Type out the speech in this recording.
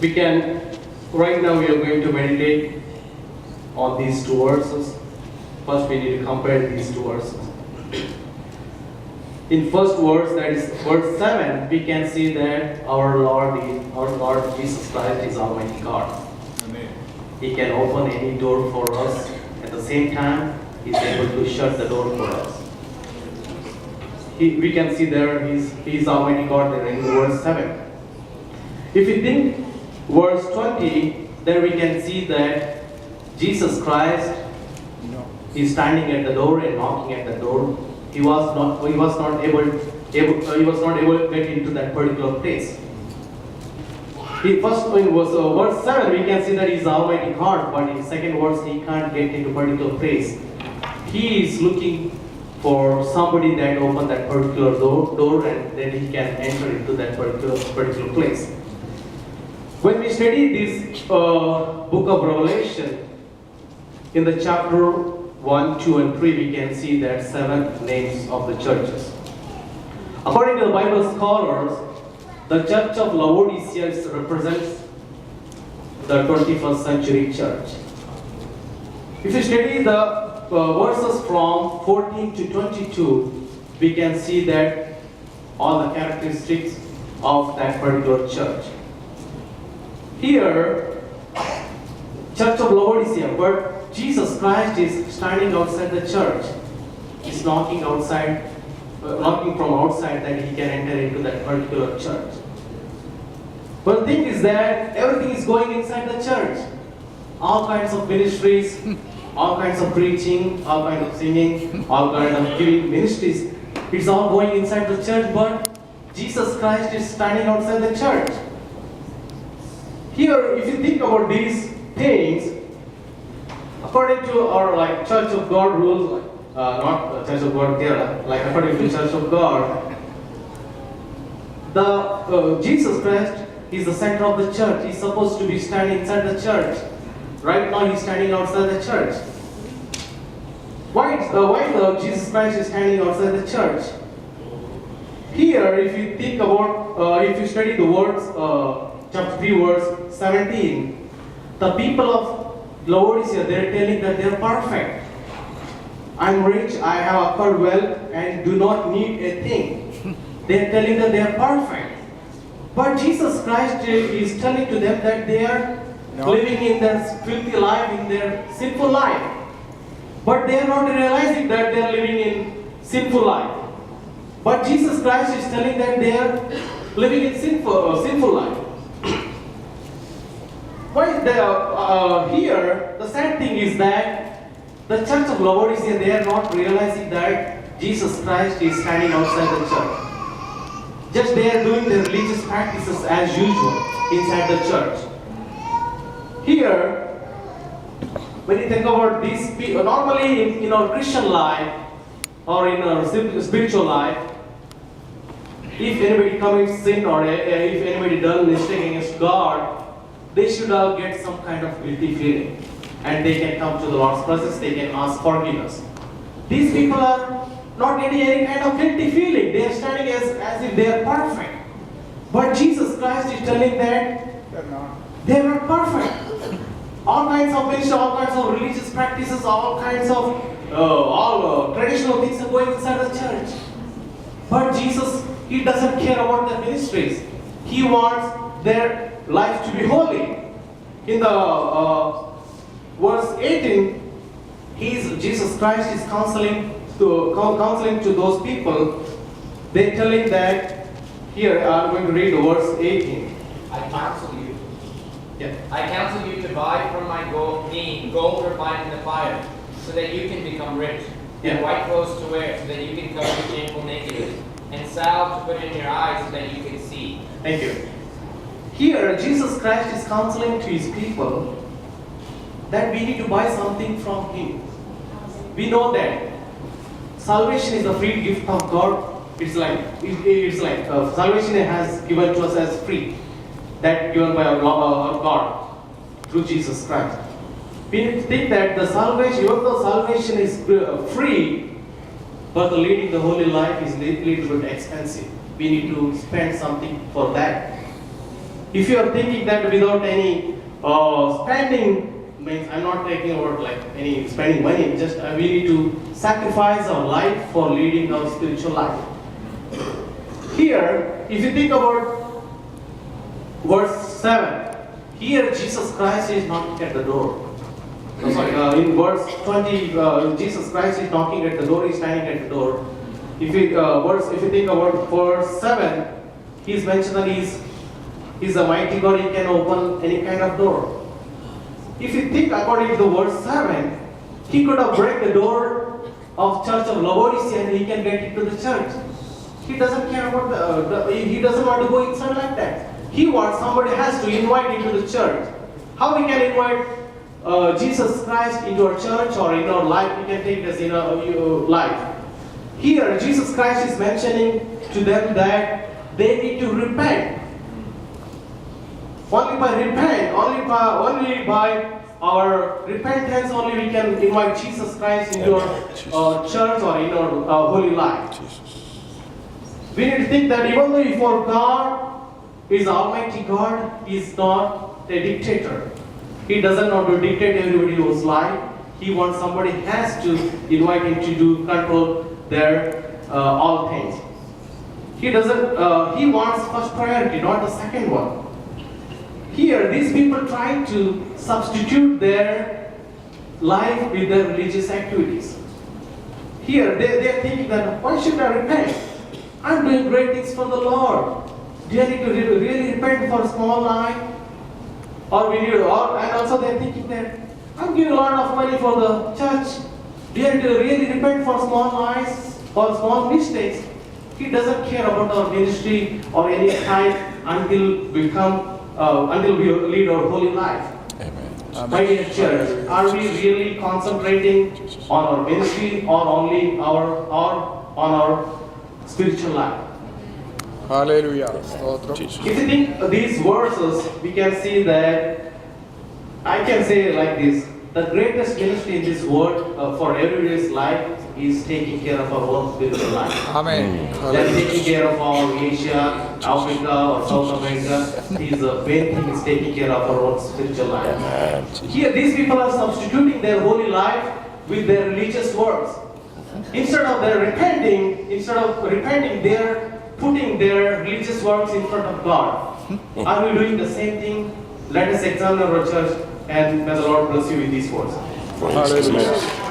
We can, right now we are going to meditate on these two verses. First we need to compare these two verses. In first verse, that is verse 7, we can see that our Lord Jesus Christ is Almighty God. Amen. He can open any door for us. At the same time, He is able to shut the door for us. We can see there He is Almighty God there in verse 7. If we think verse 20, then we can see that Jesus Christ is standing at the door and knocking at the door. He was not able to get into that particular place. First in verse 7, we can see that He is Almighty God, but in second verse, He can't get into particular place. He is looking for somebody that open that particular door and then He can enter into that particular place. When we study this book of Revelation, in the chapter 1, 2, and 3, we can see that 7 names of the churches. According to the Bible scholars, the church of Laodicea represents the 21st century church. If you study the verses from 14 to 22, we can see that all the characteristics of that particular church. Here, church of Laodicea, but Jesus Christ is standing outside the church. He's knocking from outside that He can enter into that particular church. But the thing is that everything is going inside the church. All kinds of ministries, all kinds of preaching, all kinds of singing, all kinds of giving ministries. It's all going inside the church, but Jesus Christ is standing outside the church. Here, if you think about these things, according to our Church of God rules, not Church of God here, according to Church of God, the Jesus Christ is the center of the church. He's supposed to be standing inside the church. Right now, He's standing outside the church. Why Jesus Christ is standing outside the church? Here, if you think about, if you study the words, chapter 3, verse 17, the people of Laodicea, they are telling that they are perfect. I'm rich, I have acquired wealth, and do not need a thing. They are telling that they are perfect. But Jesus Christ is telling to them that they are living in their filthy life, in their sinful life. But they are not realizing that they are living in sinful life. But Jesus Christ is telling that they are living in sinful life. Why they are here? The sad thing is that the church of Laodicea, they are not realizing that Jesus Christ is standing outside the church. Just they are doing their religious practices as usual inside the church. Here, when you think about these people, normally in our Christian life or in our spiritual life, if anybody commits sin or if anybody does mistake against God, they should all get some kind of guilty feeling. And they can come to the Lord's presence, they can ask forgiveness. These people are not getting any kind of guilty feeling. They are standing as if they are perfect. But Jesus Christ is telling that they are not perfect. All kinds of ministry, all kinds of religious practices, all kinds of traditional things are going inside the church. But Jesus, He doesn't care about their ministries. He wants their life to be holy. In the verse 18, Jesus Christ is counseling to those people. They're telling that, here I'm going to read the verse 18. I counsel you. Yeah. I counsel you to buy from my gold refined in the fire, so that you can become rich, and Yeah. white clothes to wear, so that you can cover your shameful nakedness, and salve to put in your eyes, so that you can see. Thank you. Here, Jesus Christ is counseling to His people that we need to buy something from Him. We know that salvation is a free gift of God. It's like salvation has given to us as free, that given by our God through Jesus Christ. We think that the salvation, even though salvation is free, but the leading the holy life is a little bit expensive. We need to spend something for that. If you are thinking that without any spending, means I'm not talking about like any spending money, just we need to sacrifice our life for leading our spiritual life. Here, if you think about verse 7, here Jesus Christ is knocking at the door. In verse 20, Jesus Christ is knocking at the door, he's standing at the door. If you think about verse 7, he's mentioned that he's a mighty God, he can open any kind of door. If you think according to verse 7, he could have break the door of Church of Laodicea and he can get into the church. He doesn't care about he doesn't want to go inside like that. He wants somebody has to invite into the church. How we can invite Jesus Christ into our church or in our life? We can take this in our life. Here, Jesus Christ is mentioning to them that they need to repent. Only by our repentance, only we can invite Jesus Christ into our church or in our holy life. We need to think that even though for God is Almighty God, He is not a dictator. He doesn't want to dictate everybody's life. He wants somebody has to invite him to do control their all things. He doesn't. He wants first priority, not the second one. Here, these people try to substitute their life with their religious activities. Here, they are thinking that why should I repent? I'm doing great things for the Lord. Do I need to really repent for a small lie? And also they're thinking that I'm giving a lot of money for the church. Do I need to really repent for small lies or small mistakes? He doesn't care about our ministry or any kind until we lead our holy life. Amen. My dear church, are we really concentrating on our ministry or only on our spiritual life? Hallelujah. Stotram. If you think these verses, we can see that I can say like this: the greatest ministry in this world for everyday's life is taking care of our own spiritual life. Amen. They're taking care of our Asia, Africa, or South America. The main thing is taking care of our own spiritual life. Here, these people are substituting their holy life with their religious works. Instead of repenting, they're putting their religious works in front of God. Are we doing the same thing? Let us examine our church, and may the Lord bless you with these words. Hallelujah.